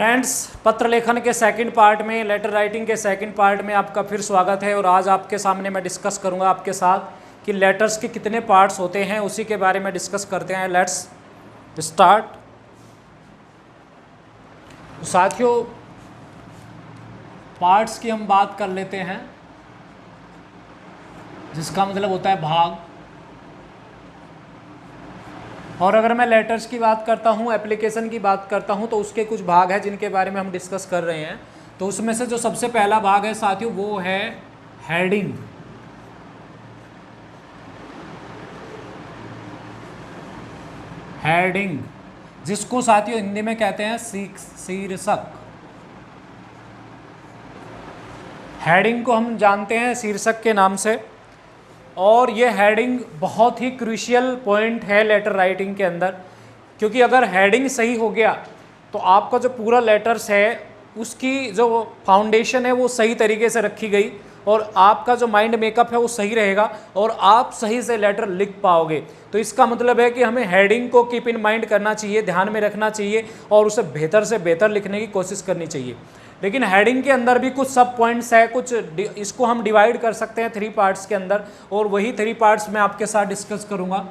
Friends, पत्र लेखन के सेकंड पार्ट में, लेटर राइटिंग के सेकंड पार्ट में आपका फिर स्वागत है। और आज आपके सामने मैं डिस्कस करूंगा आपके साथ कि लेटर्स के कितने पार्ट्स होते हैं, उसी के बारे में डिस्कस करते हैं। Let's start. साथियों, पार्ट्स की हम बात कर लेते हैं, जिसका मतलब होता है भाग। और अगर मैं लेटर्स की बात करता हूँ, एप्लीकेशन की बात करता हूँ, तो उसके कुछ भाग हैं जिनके बारे में हम डिस्कस कर रहे हैं। तो उसमें से जो सबसे पहला भाग है साथियों, वो है हेडिंग। हेडिंग, जिसको साथियों हिंदी में कहते हैं शीर्षक। हेडिंग को हम जानते हैं शीर्षक के नाम से, और ये हेडिंग बहुत ही क्रूशियल पॉइंट है लेटर राइटिंग के अंदर, क्योंकि अगर हेडिंग सही हो गया तो आपका जो पूरा लेटर्स है उसकी जो फाउंडेशन है वो सही तरीके से रखी गई, और आपका जो माइंड मेकअप है वो सही रहेगा और आप सही से लेटर लिख पाओगे। तो इसका मतलब है कि हमें हेडिंग को कीप इन माइंड करना चाहिए, ध्यान में रखना चाहिए, और उसे बेहतर से बेहतर लिखने की कोशिश करनी चाहिए। लेकिन हेडिंग के अंदर भी कुछ सब पॉइंट्स है, कुछ इसको हम डिवाइड कर सकते हैं 3 पार्ट्स के अंदर, और वही 3 पार्ट्स मैं आपके साथ डिस्कस करूंगा।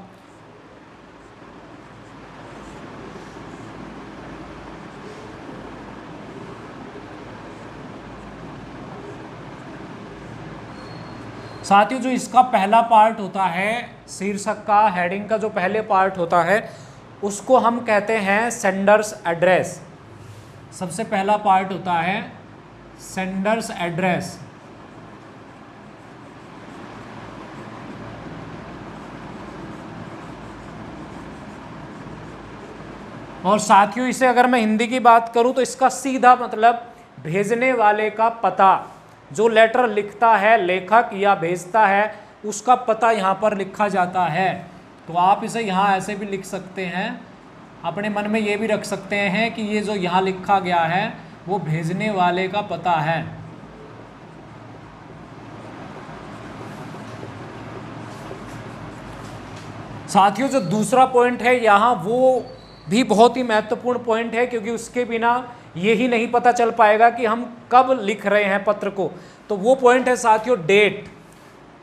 साथियों, जो इसका पहला पार्ट होता है शीर्षक का, हेडिंग का जो पहले पार्ट होता है, उसको हम कहते हैं सेंडर्स एड्रेस। सबसे पहला पार्ट होता है सेंडर्स एड्रेस। और साथियों, इसे अगर मैं हिंदी की बात करूं तो इसका सीधा मतलब भेजने वाले का पता। जो लेटर लिखता है लेखक या भेजता है, उसका पता यहाँ पर लिखा जाता है। तो आप इसे यहाँ ऐसे भी लिख सकते हैं, अपने मन में ये भी रख सकते हैं कि ये जो यहाँ लिखा गया है वो भेजने वाले का पता है। साथियों, जो दूसरा पॉइंट है यहाँ, वो भी बहुत ही महत्वपूर्ण पॉइंट है, क्योंकि उसके बिना ये ही नहीं पता चल पाएगा कि हम कब लिख रहे हैं पत्र को। तो वो पॉइंट है साथियों डेट।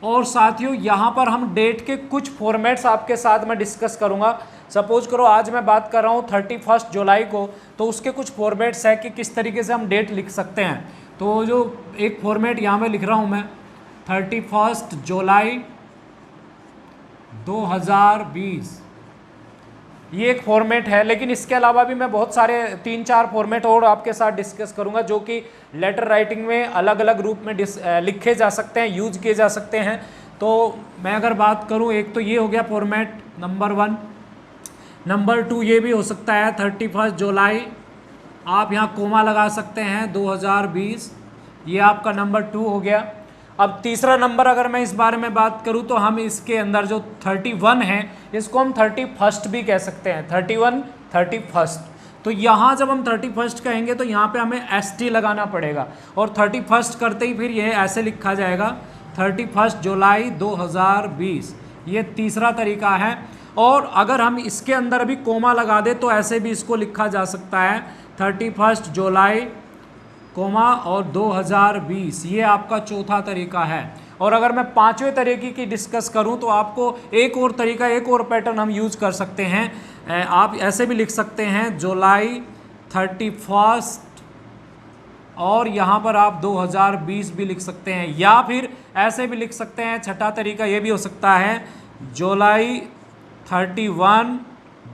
और साथियों, यहाँ पर हम डेट के कुछ फॉर्मेट्स आपके साथ मैं डिस्कस करूँगा। सपोज करो आज मैं बात कर रहा हूँ 31 जुलाई को, तो उसके कुछ फॉर्मेट्स है कि किस तरीके से हम डेट लिख सकते हैं। तो जो एक फॉर्मेट यहाँ में लिख रहा हूँ मैं, 31 जुलाई 2020, ये एक फॉर्मेट है। लेकिन इसके अलावा भी मैं बहुत सारे 3-4 फॉर्मेट और आपके साथ डिस्कस करूंगा, जो कि लेटर राइटिंग में अलग अलग रूप में लिखे जा सकते हैं, यूज किए जा सकते हैं। तो मैं अगर बात करूं, एक तो ये हो गया फॉर्मेट नंबर 1। नंबर 2 ये भी हो सकता है 31 जुलाई, आप यहाँ कोमा लगा सकते हैं 2020, ये आपका नंबर 2 हो गया। अब तीसरा नंबर अगर मैं इस बारे में बात करूं, तो हम इसके अंदर जो 31 है, इसको हम 31 भी कह सकते हैं। 31, 31। तो यहाँ जब हम 31 कहेंगे तो यहाँ पे हमें ST लगाना पड़ेगा, और 31 करते ही फिर ये ऐसे लिखा जाएगा 31 जुलाई 2020। ये तीसरा तरीका है। और अगर हम इसके अंदर भी कोमा लगा दे तो ऐसे भी इसको लिखा जा सकता है 31 जुलाई कोमा और 2020। ये आपका चौथा तरीका है। और अगर मैं 5वें तरीके की डिस्कस करूं, तो आपको एक और तरीका, एक और पैटर्न हम यूज कर सकते हैं। आप ऐसे भी लिख सकते हैं जुलाई 31, और यहाँ पर आप 2020 भी लिख सकते हैं, या फिर ऐसे भी लिख सकते हैं। छठा तरीका ये भी हो सकता है जुलाई 31,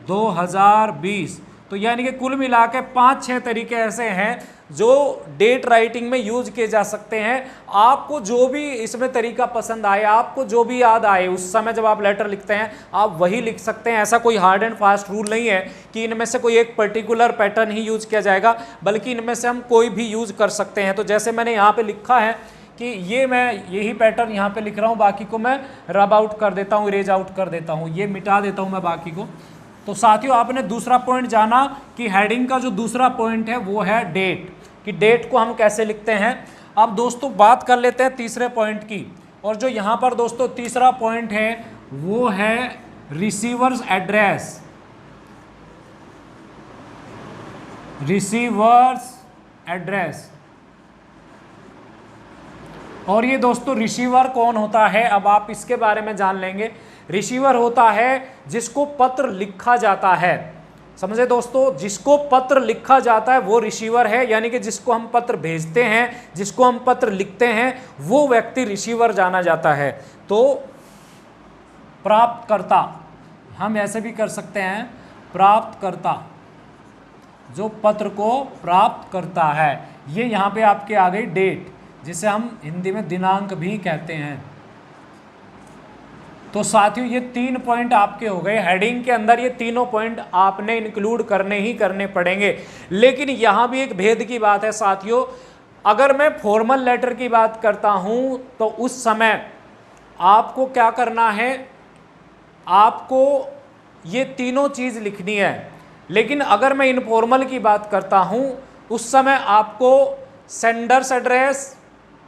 2020। तो यानी कि कुल मिला के 5-6 तरीके ऐसे हैं जो डेट राइटिंग में यूज किए जा सकते हैं। आपको जो भी इसमें तरीका पसंद आए, आपको जो भी याद आए उस समय जब आप लेटर लिखते हैं, आप वही लिख सकते हैं। ऐसा कोई हार्ड एंड फास्ट रूल नहीं है कि इनमें से कोई एक पर्टिकुलर पैटर्न ही यूज किया जाएगा, बल्कि इनमें से हम कोई भी यूज कर सकते हैं। तो जैसे मैंने यहाँ पे लिखा है कि ये मैं यही पैटर्न यहाँ पे लिख रहा हूँ, बाकी को मैं रब आउट कर देता हूँ, इरेज आउट कर देता हूँ, ये मिटा देता हूँ मैं बाकी को। तो साथियों, आपने दूसरा पॉइंट जाना कि हेडिंग का जो दूसरा पॉइंट है वो है डेट, कि डेट को हम कैसे लिखते हैं। अब दोस्तों बात कर लेते हैं तीसरे पॉइंट की, और जो यहाँ पर दोस्तों तीसरा पॉइंट है वो है रिसीवर्स एड्रेस। Receiver's address. और ये दोस्तों रिसीवर कौन होता है, अब आप इसके बारे में जान लेंगे। रिसीवर होता है जिसको पत्र लिखा जाता है, समझे दोस्तों, जिसको पत्र लिखा जाता है वो रिसीवर है, यानी कि जिसको हम पत्र भेजते हैं, जिसको हम पत्र लिखते हैं, वो व्यक्ति रिसीवर जाना जाता है। तो प्राप्तकर्ता, हम ऐसे भी कर सकते हैं, प्राप्तकर्ता, जो पत्र को प्राप्त करता है। ये यहाँ पे आपके आ गई डेट, जिसे हम हिंदी में दिनांक भी कहते हैं। तो साथियों ये 3 पॉइंट आपके हो गए, हेडिंग के अंदर ये तीनों पॉइंट आपने इंक्लूड करने ही करने पड़ेंगे। लेकिन यहाँ भी एक भेद की बात है साथियों, अगर मैं फॉर्मल लेटर की बात करता हूँ तो उस समय आपको क्या करना है, आपको ये तीनों चीज़ लिखनी है। लेकिन अगर मैं इनफॉर्मल की बात करता हूँ उस समय आपको सेंडर्स एड्रेस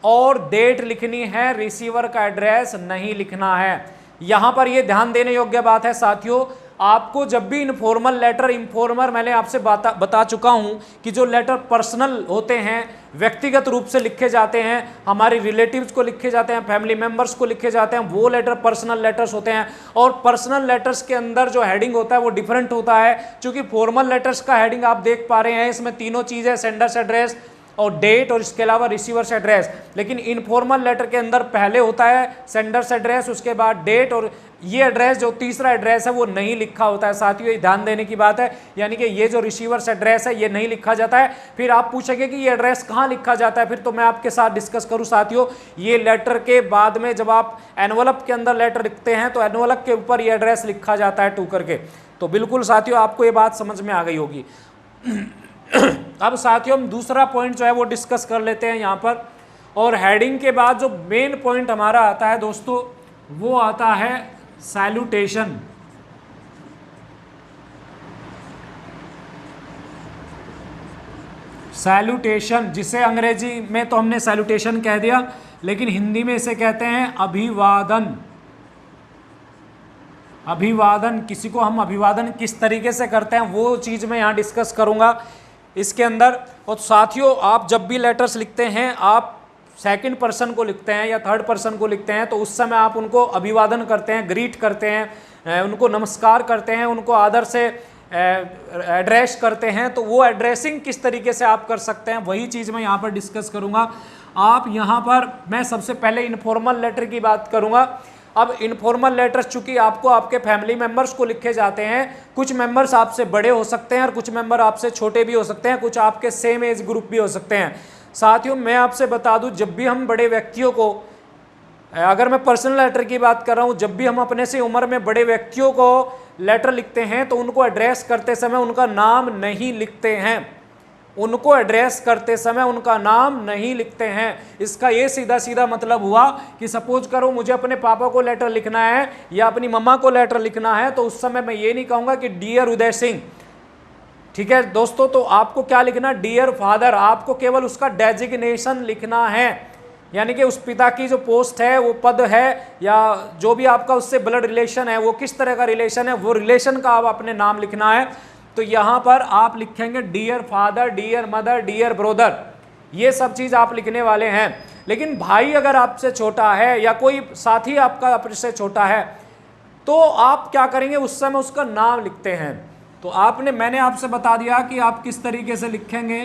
और डेट लिखनी है, रिसीवर का एड्रेस नहीं लिखना है। यहाँ पर ये ध्यान देने योग्य बात है साथियों, आपको जब भी इनफॉर्मल लेटर, इनफॉर्मल मैंने आपसे बता चुका हूँ कि जो लेटर पर्सनल होते हैं, व्यक्तिगत रूप से लिखे जाते हैं, हमारे रिलेटिव्स को लिखे जाते हैं, फैमिली मेंबर्स को लिखे जाते हैं, वो लेटर पर्सनल लेटर्स होते हैं। और पर्सनल लेटर्स के अंदर जो हेडिंग होता है वो डिफरेंट होता है, क्योंकि फॉर्मल लेटर्स का हेडिंग आप देख पा रहे हैं, इसमें तीनों चीज़ें, सेंडर्स एड्रेस और डेट और इसके अलावा रिसीवर्स एड्रेस। लेकिन इनफॉर्मल लेटर के अंदर पहले होता है सेंडर्स एड्रेस, उसके बाद डेट, और ये एड्रेस जो तीसरा एड्रेस है वो नहीं लिखा होता है साथियों, ये ध्यान देने की बात है। यानी कि ये जो रिसीवर्स एड्रेस है ये नहीं लिखा जाता है। फिर आप पूछेंगे कि ये एड्रेस कहाँ लिखा जाता है, फिर तो मैं आपके साथ डिस्कस करूँ साथियों। ये लेटर के बाद में जब आप एनवलप के अंदर लेटर लिखते हैं तो एनवलप के ऊपर ये एड्रेस लिखा जाता है टू करके। तो बिल्कुल साथियों आपको ये बात समझ में आ गई होगी। अब साथियों हम दूसरा पॉइंट जो है वो डिस्कस कर लेते हैं यहाँ पर। और हेडिंग के बाद जो मेन पॉइंट हमारा आता है दोस्तों वो आता है सैल्यूटेशन। सैल्यूटेशन, जिसे अंग्रेजी में तो हमने सैल्यूटेशन कह दिया, लेकिन हिंदी में इसे कहते हैं अभिवादन। अभिवादन, किसी को हम अभिवादन किस तरीके से करते हैं वो चीज़ मैं यहाँ डिस्कस करूँगा इसके अंदर। और साथियों आप जब भी लेटर्स लिखते हैं, आप सेकंड पर्सन को लिखते हैं या थर्ड पर्सन को लिखते हैं, तो उस समय आप उनको अभिवादन करते हैं, ग्रीट करते हैं, उनको नमस्कार करते हैं, उनको आदर से एड्रेस करते हैं। तो वो एड्रेसिंग किस तरीके से आप कर सकते हैं वही चीज़ मैं यहाँ पर डिस्कस करूँगा। आप यहाँ पर मैं सबसे पहले इनफॉर्मल लेटर की बात करूँगा। अब इनफॉर्मल लेटर्स चूंकि आपको आपके फैमिली मेंबर्स को लिखे जाते हैं, कुछ मेंबर्स आपसे बड़े हो सकते हैं और कुछ मेंबर आपसे छोटे भी हो सकते हैं, कुछ आपके सेम एज ग्रुप भी हो सकते हैं। साथियों मैं आपसे बता दूं, जब भी हम बड़े व्यक्तियों को, अगर मैं पर्सनल लेटर की बात कर रहा हूं, जब भी हम अपने से उम्र में बड़े व्यक्तियों को लेटर लिखते हैं तो उनको एड्रेस करते समय उनका नाम नहीं लिखते हैं। उनको एड्रेस करते समय उनका नाम नहीं लिखते हैं। इसका ये सीधा सीधा मतलब हुआ कि सपोज करो मुझे अपने पापा को लेटर लिखना है या अपनी मम्मा को लेटर लिखना है, तो उस समय मैं ये नहीं कहूँगा कि डियर उदय सिंह, ठीक है दोस्तों। तो आपको क्या लिखना, डियर फादर, आपको केवल उसका डेजिग्नेशन लिखना है, यानी कि उस पिता की जो पोस्ट है, वो पद है, या जो भी आपका उससे ब्लड रिलेशन है, वो किस तरह का रिलेशन है, वो रिलेशन का आप अपने नाम लिखना है। तो यहाँ पर आप लिखेंगे dear father, dear mother, dear brother, ये सब चीज़ आप लिखने वाले हैं। लेकिन भाई अगर आपसे छोटा है या कोई साथी आपका आपसे छोटा है तो आप क्या करेंगे, उस समय उसका नाम लिखते हैं। तो मैंने आपसे बता दिया कि आप किस तरीके से लिखेंगे।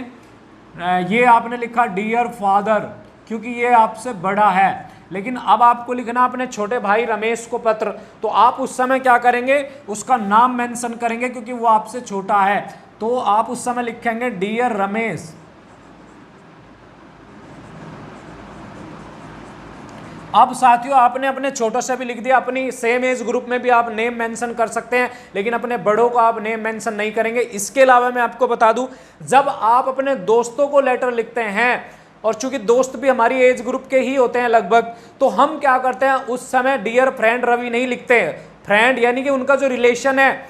ये आपने लिखा डियर फादर क्योंकि ये आपसे बड़ा है, लेकिन अब आपको लिखना अपने छोटे भाई रमेश को पत्र, तो आप उस समय क्या करेंगे, उसका नाम मेंशन करेंगे क्योंकि वो आपसे छोटा है। तो आप उस समय लिखेंगे डियर रमेश। अब साथियों आपने अपने छोटों से भी लिख दिया, अपनी सेम एज ग्रुप में भी आप नेम मेंशन कर सकते हैं, लेकिन अपने बड़ों को आप नेम मेंशन नहीं करेंगे। इसके अलावा मैं आपको बता दूं, जब आप अपने दोस्तों को लेटर लिखते हैं, और चूंकि दोस्त भी हमारी एज ग्रुप के ही होते हैं लगभग, तो हम क्या करते हैं उस समय डियर फ्रेंड रवि नहीं लिखते हैं। फ्रेंड यानी कि उनका जो रिलेशन है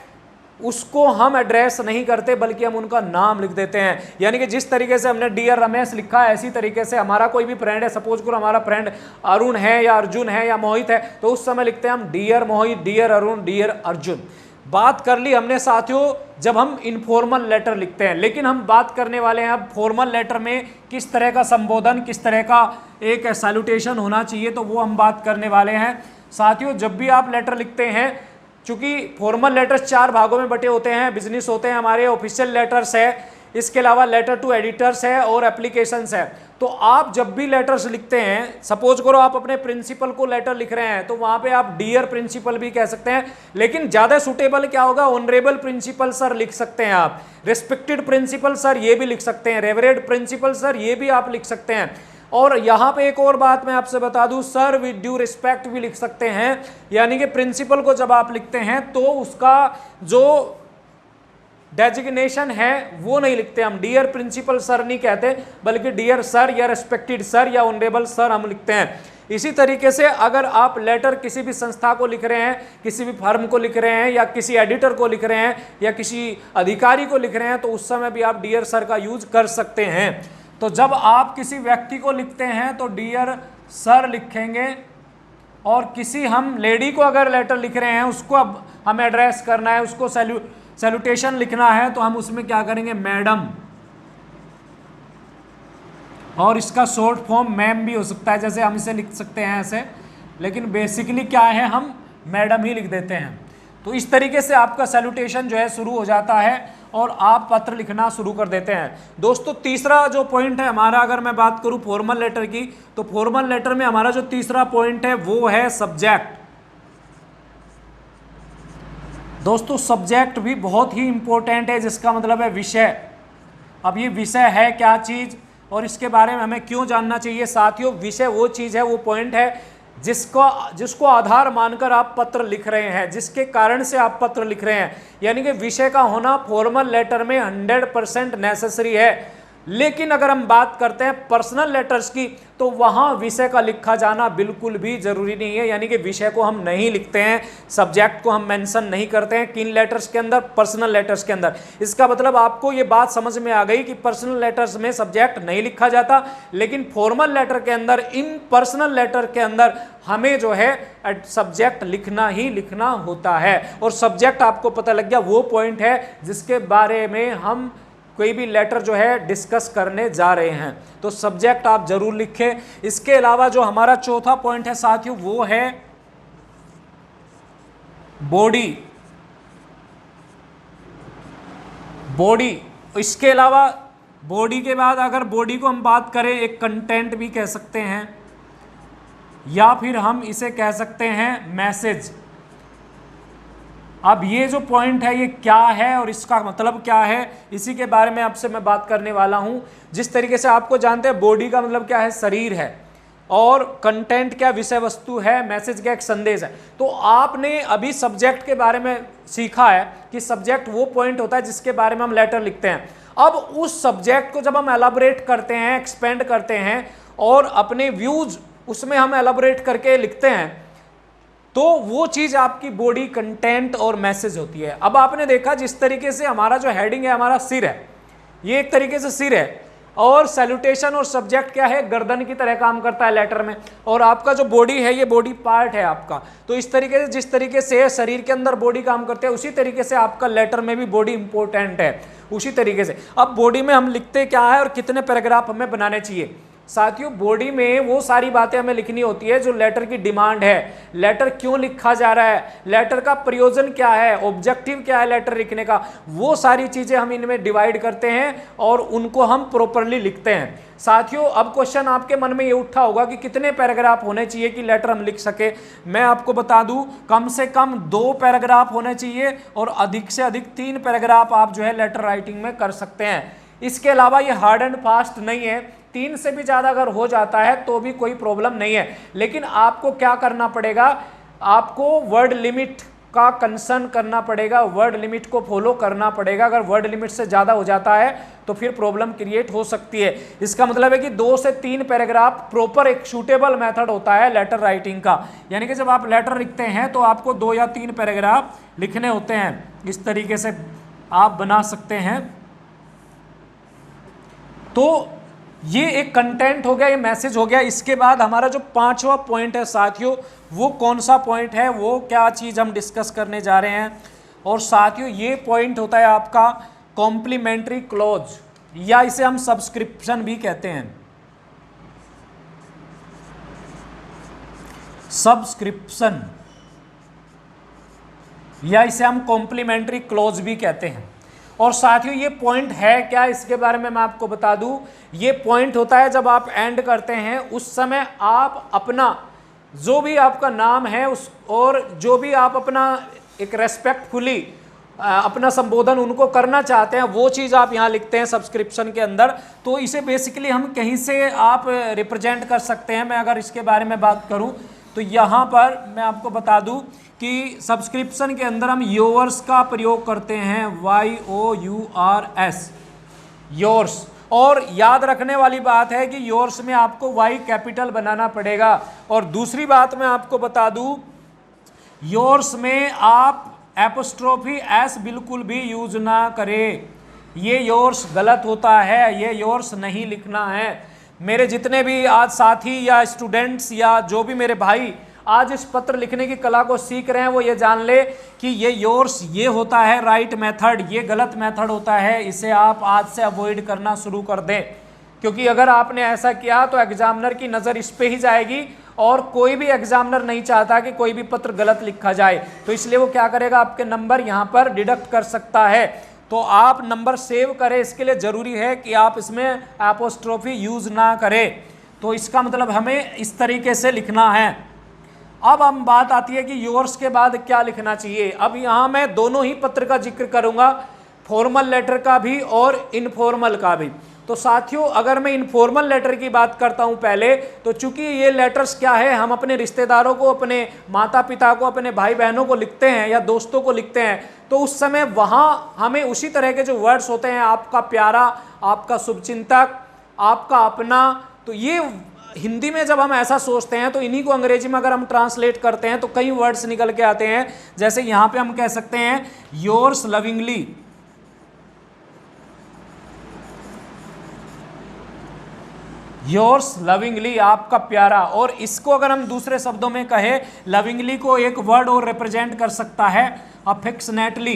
उसको हम एड्रेस नहीं करते, बल्कि हम उनका नाम लिख देते हैं। यानी कि जिस तरीके से हमने डियर रमेश लिखा है, ऐसी तरीके से हमारा कोई भी फ्रेंड है, सपोज करो हमारा फ्रेंड अरुण है या अर्जुन है या मोहित है, तो उस समय लिखते हैं हम डियर मोहित, डियर अरुण, डियर अर्जुन। बात कर ली हमने साथियों जब हम इनफॉर्मल लेटर लिखते हैं, लेकिन हम बात करने वाले हैं अब फॉर्मल लेटर में किस तरह का संबोधन, किस तरह का एक सैल्यूटेशन होना चाहिए, तो वो हम बात करने वाले हैं साथियों। जब भी आप लेटर लिखते हैं, चूंकि फॉर्मल लेटर्स 4 भागों में बटे होते हैं, बिजनेस होते हैं हमारे, ऑफिशियल लेटर्स है, इसके अलावा लेटर टू एडिटर्स है और एप्लीकेशंस है। तो आप जब भी लेटर्स लिखते हैं, सपोज करो आप अपने प्रिंसिपल को लेटर लिख रहे हैं, तो वहां पे आप डियर प्रिंसिपल भी कह सकते हैं, लेकिन ज्यादा सुटेबल क्या होगा, ऑनरेबल प्रिंसिपल सर लिख सकते हैं आप, रिस्पेक्टेड प्रिंसिपल सर ये भी लिख सकते हैं, रेवरेंड प्रिंसिपल सर ये भी आप लिख सकते हैं। और यहां पे एक और बात मैं आपसे बता दूं, सर विद ड्यू रिस्पेक्ट भी लिख सकते हैं, यानी कि प्रिंसिपल को जब आप लिखते हैं तो उसका जो डेजिग्नेशन है वो नहीं लिखते हम, डियर प्रिंसिपल सर नहीं कहते, बल्कि डियर सर या रिस्पेक्टेड सर या ऑनरेबल सर हम लिखते हैं। इसी तरीके से अगर आप लेटर किसी भी संस्था को लिख रहे हैं, किसी भी फर्म को लिख रहे हैं, या किसी एडिटर को लिख रहे हैं, या किसी अधिकारी को लिख रहे हैं, तो उस समय भी आप डियर सर का यूज कर सकते हैं। तो जब आप किसी व्यक्ति को लिखते हैं तो डियर सर लिखेंगे, और किसी हम लेडी को अगर लेटर लिख रहे हैं, उसको अब हमें एड्रेस करना है, उसको सैल्यूटेशन लिखना है, तो हम उसमें क्या करेंगे, मैडम, और इसका शॉर्ट फॉर्म मैम भी हो सकता है, जैसे हम इसे लिख सकते हैं ऐसे, लेकिन बेसिकली क्या है, हम मैडम ही लिख देते हैं। तो इस तरीके से आपका सैल्यूटेशन जो है शुरू हो जाता है और आप पत्र लिखना शुरू कर देते हैं। दोस्तों तीसरा जो पॉइंट है हमारा, अगर मैं बात करूं फॉर्मल लेटर की, तो फॉर्मल लेटर में हमारा जो तीसरा पॉइंट है वो है सब्जेक्ट। दोस्तों सब्जेक्ट भी बहुत ही इंपॉर्टेंट है, जिसका मतलब है विषय। अब ये विषय है क्या चीज और इसके बारे में हमें क्यों जानना चाहिए साथियों। विषय वो चीज है, वो पॉइंट है जिसको आधार मानकर आप पत्र लिख रहे हैं, जिसके कारण से आप पत्र लिख रहे हैं, यानी कि विषय का होना फॉर्मल लेटर में 100% नेसेसरी है। लेकिन अगर हम बात करते हैं पर्सनल लेटर्स की, तो वहां विषय का लिखा जाना बिल्कुल भी जरूरी नहीं है, यानी कि विषय को हम नहीं लिखते हैं, सब्जेक्ट को हम मेंशन नहीं करते हैं किन लेटर्स के अंदर, पर्सनल लेटर्स के अंदर। इसका मतलब आपको ये बात समझ में आ गई कि पर्सनल लेटर्स में सब्जेक्ट नहीं लिखा जाता, लेकिन फॉर्मल लेटर के अंदर, इन पर्सनल लेटर के अंदर हमें जो है सब्जेक्ट लिखना ही लिखना होता है। और सब्जेक्ट आपको पता लग गया, वो पॉइंट है जिसके बारे में हम कोई भी लेटर जो है डिस्कस करने जा रहे हैं। तो सब्जेक्ट आप जरूर लिखें। इसके अलावा जो हमारा चौथा पॉइंट है साथियों, वो है बॉडी। बॉडी, इसके अलावा बॉडी के बाद अगर बॉडी को हम बात करें, एक कंटेंट भी कह सकते हैं, या फिर हम इसे कह सकते हैं मैसेज। अब ये जो पॉइंट है ये क्या है और इसका मतलब क्या है, इसी के बारे में आपसे मैं बात करने वाला हूं। जिस तरीके से आपको जानते हैं बॉडी का मतलब क्या है, शरीर है, और कंटेंट क्या, विषय वस्तु है, मैसेज क्या, एक संदेश है। तो आपने अभी सब्जेक्ट के बारे में सीखा है कि सब्जेक्ट वो पॉइंट होता है जिसके बारे में हम लेटर लिखते हैं। अब उस सब्जेक्ट को जब हम एलाबोरेट करते हैं, एक्सपेंड करते हैं, और अपने व्यूज उसमें हम एलाबोरेट करके लिखते हैं, तो वो चीज आपकी बॉडी, कंटेंट और मैसेज होती है। अब आपने देखा जिस तरीके से हमारा जो हेडिंग है, हमारा सिर है, ये एक तरीके से सिर है, और सैल्यूटेशन और सब्जेक्ट क्या है, गर्दन की तरह काम करता है लेटर में, और आपका जो बॉडी है ये बॉडी पार्ट है आपका। तो इस तरीके से, जिस तरीके से शरीर के अंदर बॉडी काम करते हैं, उसी तरीके से आपका लेटर में भी बॉडी इंपॉर्टेंट है, उसी तरीके से। अब बॉडी में हम लिखते क्या है और कितने पैराग्राफ हमें बनाने चाहिए साथियों। बॉडी में वो सारी बातें हमें लिखनी होती है जो लेटर की डिमांड है, लेटर क्यों लिखा जा रहा है, लेटर का प्रयोजन क्या है, ऑब्जेक्टिव क्या है लेटर लिखने का, वो सारी चीजें हम इनमें डिवाइड करते हैं और उनको हम प्रॉपरली लिखते हैं साथियों। अब क्वेश्चन आपके मन में ये उठा होगा कि कितने पैराग्राफ होने चाहिए कि लेटर हम लिख सके। मैं आपको बता दूं, कम से कम 2 पैराग्राफ होने चाहिए और अधिक से अधिक 3 पैराग्राफ आप जो है लेटर राइटिंग में कर सकते हैं। इसके अलावा ये हार्ड एंड फास्ट नहीं है, 3 से भी ज्यादा अगर हो जाता है तो भी कोई प्रॉब्लम नहीं है। लेकिन आपको क्या करना पड़ेगा, आपको वर्ड लिमिट का कंसर्न करना पड़ेगा, वर्ड लिमिट को फॉलो करना पड़ेगा। अगर वर्ड लिमिट से ज्यादा हो जाता है तो फिर प्रॉब्लम क्रिएट हो सकती है। इसका मतलब है कि 2 से 3 पैराग्राफ प्रॉपर एक सूटेबल मेथड होता है लेटर राइटिंग का, यानी कि जब आप लेटर लिखते हैं तो आपको 2 या 3 पैराग्राफ लिखने होते हैं। इस तरीके से आप बना सकते हैं। तो ये एक कंटेंट हो गया, ये मैसेज हो गया। इसके बाद हमारा जो 5वां पॉइंट है साथियों, वो कौन सा पॉइंट है, वो क्या चीज हम डिस्कस करने जा रहे हैं। और साथियों ये पॉइंट होता है आपका कॉम्प्लीमेंट्री क्लोज, या इसे हम सब्सक्रिप्शन भी कहते हैं। सब्सक्रिप्शन या इसे हम कॉम्प्लीमेंट्री क्लोज भी कहते हैं। और साथियों ये पॉइंट है क्या, इसके बारे में मैं आपको बता दूं। ये पॉइंट होता है जब आप एंड करते हैं उस समय आप अपना जो भी आपका नाम है उस और जो भी आप अपना एक रेस्पेक्टफुली अपना संबोधन उनको करना चाहते हैं वो चीज़ आप यहाँ लिखते हैं सब्सक्रिप्शन के अंदर। तो इसे बेसिकली हम कहीं से आप रिप्रेजेंट कर सकते हैं। मैं अगर इसके बारे में बात करूँ तो यहाँ पर मैं आपको बता दूं कि सब्सक्रिप्शन के अंदर हम योर्स का प्रयोग करते हैं, YOURS, योर्स। और याद रखने वाली बात है कि योर्स में आपको Y कैपिटल बनाना पड़ेगा। और दूसरी बात मैं आपको बता दूं, योर्स में आप एपोस्ट्रोफी S बिल्कुल भी यूज ना करें, ये योर्स गलत होता है, ये योर्स नहीं लिखना है। मेरे जितने भी आज साथी या स्टूडेंट्स या जो भी मेरे भाई आज इस पत्र लिखने की कला को सीख रहे हैं वो ये जान ले कि ये योर्स ये होता है राइट मेथड, ये गलत मेथड होता है। इसे आप आज से अवॉइड करना शुरू कर दें, क्योंकि अगर आपने ऐसा किया तो एग्जामिनर की नज़र इस पे ही जाएगी और कोई भी एग्जामिनर नहीं चाहता कि कोई भी पत्र गलत लिखा जाए। तो इसलिए वो क्या करेगा, आपके नंबर यहाँ पर डिडक्ट कर सकता है। तो आप नंबर सेव करें, इसके लिए ज़रूरी है कि आप इसमें एपोस्ट्रोफी यूज़ ना करें। तो इसका मतलब हमें इस तरीके से लिखना है। अब हम बात आती है कि योर्स के बाद क्या लिखना चाहिए। अब यहाँ मैं दोनों ही पत्र का जिक्र करूँगा, फॉर्मल लेटर का भी और इनफॉर्मल का भी। तो साथियों अगर मैं इनफॉर्मल लेटर की बात करता हूं पहले, तो चूंकि ये लेटर्स क्या है, हम अपने रिश्तेदारों को, अपने माता पिता को, अपने भाई बहनों को लिखते हैं या दोस्तों को लिखते हैं, तो उस समय वहां हमें उसी तरह के जो वर्ड्स होते हैं, आपका प्यारा, आपका शुभचिंतक, आपका अपना, तो ये हिंदी में जब हम ऐसा सोचते हैं तो इन्हीं को अंग्रेजी में अगर हम ट्रांसलेट करते हैं तो कई वर्ड्स निकल के आते हैं। जैसे यहाँ पे हम कह सकते हैं योर्स लविंगली, योर्स लविंगली, आपका प्यारा। और इसको अगर हम दूसरे शब्दों में कहें, लविंगली को एक वर्ड और रिप्रेजेंट कर सकता है अफेक्शनेटली।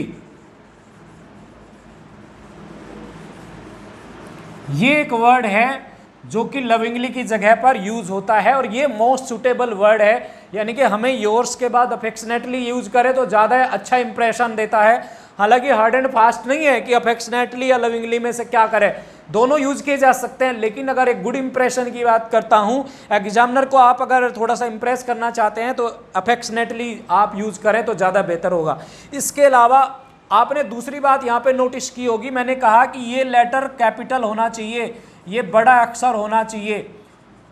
ये एक वर्ड है जो कि लविंगली की जगह पर यूज होता है और ये मोस्ट सुटेबल वर्ड है, यानी कि हमें योर्स के बाद अफेक्शनेटली यूज करें तो ज़्यादा अच्छा इंप्रेशन देता है। हालांकि हार्ड एंड फास्ट नहीं है कि अफेक्शनेटली या लविंगली में से क्या करें, दोनों यूज किए जा सकते हैं। लेकिन अगर एक गुड इंप्रेशन की बात करता हूं, एग्जामिनर को आप अगर थोड़ा सा इंप्रेस करना चाहते हैं तो अफेक्शनेटली आप यूज करें तो ज़्यादा बेहतर होगा। इसके अलावा आपने दूसरी बात यहाँ पे नोटिस की होगी, मैंने कहा कि ये लेटर कैपिटल होना चाहिए, ये बड़ा अक्षर होना चाहिए।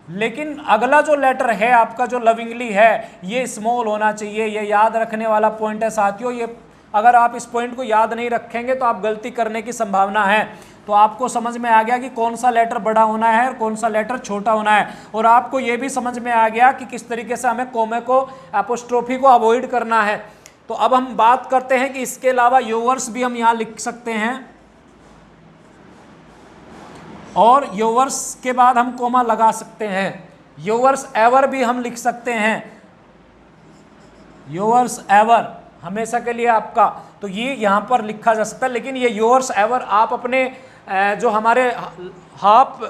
लेकिन अगला जो लेटर है आपका जो लविंगली है, ये स्मॉल होना चाहिए। ये याद रखने वाला पॉइंट है साथियों। ये अगर आप इस पॉइंट को याद नहीं रखेंगे तो आप गलती करने की संभावना है। तो आपको समझ में आ गया कि कौन सा लेटर बड़ा होना है और कौन सा लेटर छोटा होना है, और आपको ये भी समझ में आ गया कि किस तरीके से हमें कोमे को, एपोस्ट्रोफी को अवॉइड करना है। तो अब हम बात करते हैं कि इसके अलावा योवर्स भी हम यहाँ लिख सकते हैं, और योवर्स के बाद हम कोमा लगा सकते हैं। योवर्स एवर भी हम लिख सकते हैं, योवर्स एवर, हमेशा के लिए आपका। तो ये यहाँ पर लिखा जा सकता है। लेकिन ये योर्स एवर आप अपने जो हमारे हाफ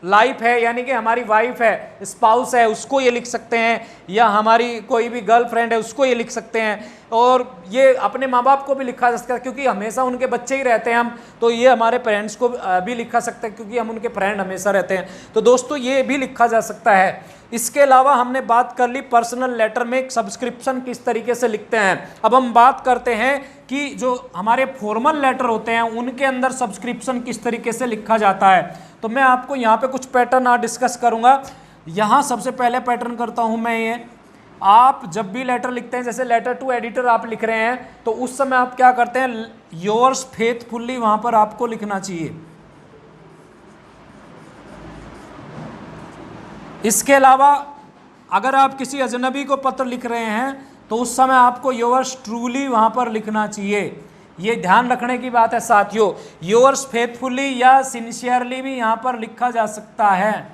लाइफ है, यानी कि हमारी वाइफ है, स्पाउस है, उसको ये लिख सकते हैं, या हमारी कोई भी गर्लफ्रेंड है उसको ये लिख सकते हैं। और ये अपने माँ बाप को भी लिखा जा सकता है क्योंकि हमेशा उनके बच्चे ही रहते हैं हम, तो ये हमारे पेरेंट्स को भी लिखा सकते हैं क्योंकि हम उनके फ्रेंड हमेशा रहते हैं। तो दोस्तों ये भी लिखा जा सकता है। इसके अलावा हमने बात कर ली पर्सनल लेटर में एक सब्सक्रिप्शन किस तरीके से लिखते हैं। अब हम बात करते हैं कि जो हमारे फॉर्मल लेटर होते हैं उनके अंदर सब्सक्रिप्शन किस तरीके से लिखा जाता है। तो मैं आपको यहाँ पे कुछ पैटर्न आज डिस्कस करूँगा। यहाँ सबसे पहले पैटर्न करता हूँ मैं ये, आप जब भी लेटर लिखते हैं, जैसे लेटर टू एडिटर आप लिख रहे हैं, तो उस समय आप क्या करते हैं, योर्स फेथफुल्ली वहाँ पर आपको लिखना चाहिए। इसके अलावा अगर आप किसी अजनबी को पत्र लिख रहे हैं तो उस समय आपको योर्स ट्रूली वहाँ पर लिखना चाहिए। ये ध्यान रखने की बात है साथियों। योर्स फेथफुली या सिंसियरली भी यहाँ पर लिखा जा सकता है।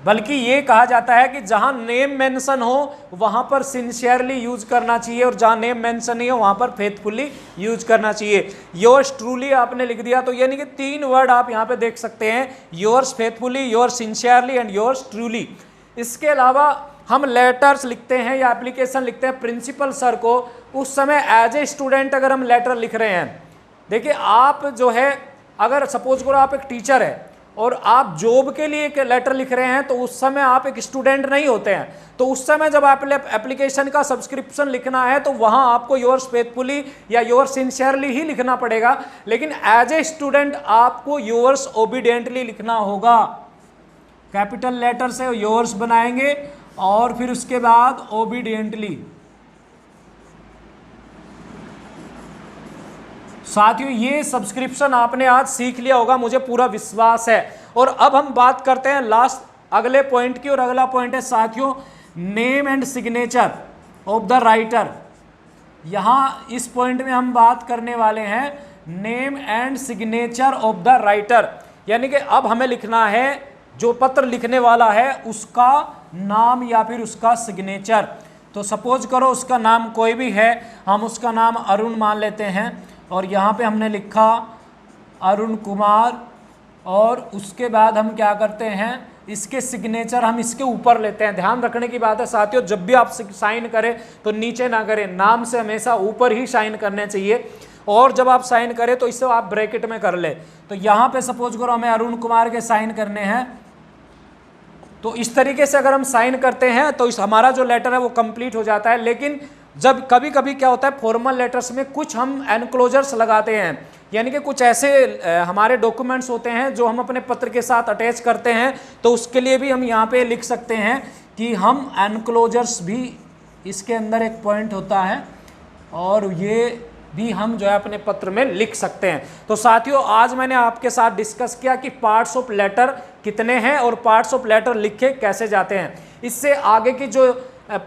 बल्कि ये कहा जाता है कि जहां नेम मेंशन हो वहां पर सिंसियरली यूज करना चाहिए और जहां नेम मेंशन नहीं हो वहां पर फेथफुली यूज करना चाहिए। योर्स ट्रूली आपने लिख दिया तो यानी कि 3 वर्ड आप यहां पे देख सकते हैं, yours faithfully, yours sincerely and yours truly. इसके अलावा हम लेटर्स लिखते हैं या एप्लीकेशन लिखते हैं प्रिंसिपल सर को, उस समय एज ए स्टूडेंट अगर हम लेटर लिख रहे हैं, देखिए आप जो है अगर सपोज करो आप एक टीचर है और आप जॉब के लिए एक लेटर लिख रहे हैं तो उस समय आप एक स्टूडेंट नहीं होते हैं, तो उस समय जब आप एप्लीकेशन का सब्सक्रिप्शन लिखना है तो वहां आपको योर्स फेथफुली या योर्स सिंसियरली ही लिखना पड़ेगा, लेकिन एज ए स्टूडेंट आपको योर्स ओबीडियंटली लिखना होगा। कैपिटल लेटर से योर्स बनाएंगे और फिर उसके बाद ओबीडियंटली। साथियों ये सब्सक्रिप्शन आपने आज सीख लिया होगा, मुझे पूरा विश्वास है। और अब हम बात करते हैं लास्ट अगले पॉइंट की, और अगला पॉइंट है साथियों name and signature of the writer. यहां इस पॉइंट में हम बात करने वाले हैं name and signature of the writer, यानी कि अब हमें लिखना है जो पत्र लिखने वाला है उसका नाम या फिर उसका सिग्नेचर। तो सपोज करो उसका नाम कोई भी है, हम उसका नाम अरुण मान लेते हैं और यहाँ पे हमने लिखा अरुण कुमार, और उसके बाद हम क्या करते हैं इसके सिग्नेचर हम इसके ऊपर लेते हैं। ध्यान रखने की बात है साथियों, जब भी आप साइन करें तो नीचे ना करें, नाम से हमेशा ऊपर ही साइन करने चाहिए, और जब आप साइन करें तो इसे आप ब्रैकेट में कर ले। तो यहाँ पे सपोज करो हमें अरुण कुमार के साइन करने हैं, तो इस तरीके से अगर हम साइन करते हैं तो इस हमारा जो लेटर है वो कंप्लीट हो जाता है। लेकिन जब कभी कभी क्या होता है फॉर्मल लेटर्स में कुछ हम एनक्लोजर्स लगाते हैं, यानी कि कुछ ऐसे हमारे डॉक्यूमेंट्स होते हैं जो हम अपने पत्र के साथ अटैच करते हैं, तो उसके लिए भी हम यहाँ पे लिख सकते हैं कि हम एनक्लोजर्स भी, इसके अंदर एक पॉइंट होता है और ये भी हम जो है अपने पत्र में लिख सकते हैं। तो साथियों आज मैंने आपके साथ डिस्कस किया कि पार्ट्स ऑफ लेटर कितने हैं और पार्ट्स ऑफ लेटर लिखे कैसे जाते हैं। इससे आगे की जो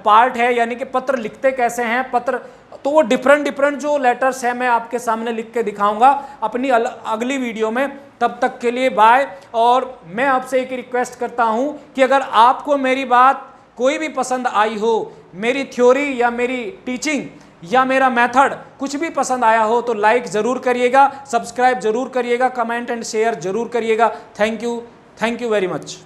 पार्ट है यानी कि पत्र लिखते कैसे हैं पत्र, तो वो डिफरेंट जो लेटर्स हैं मैं आपके सामने लिख के दिखाऊंगा अपनी अगली वीडियो में। तब तक के लिए बाय। और मैं आपसे एक रिक्वेस्ट करता हूं कि अगर आपको मेरी बात कोई भी पसंद आई हो, मेरी थ्योरी या मेरी टीचिंग या मेरा मेथड कुछ भी पसंद आया हो तो लाइक ज़रूर करिएगा, सब्सक्राइब जरूर करिएगा, कमेंट एंड शेयर जरूर करिएगा। Thank you very much.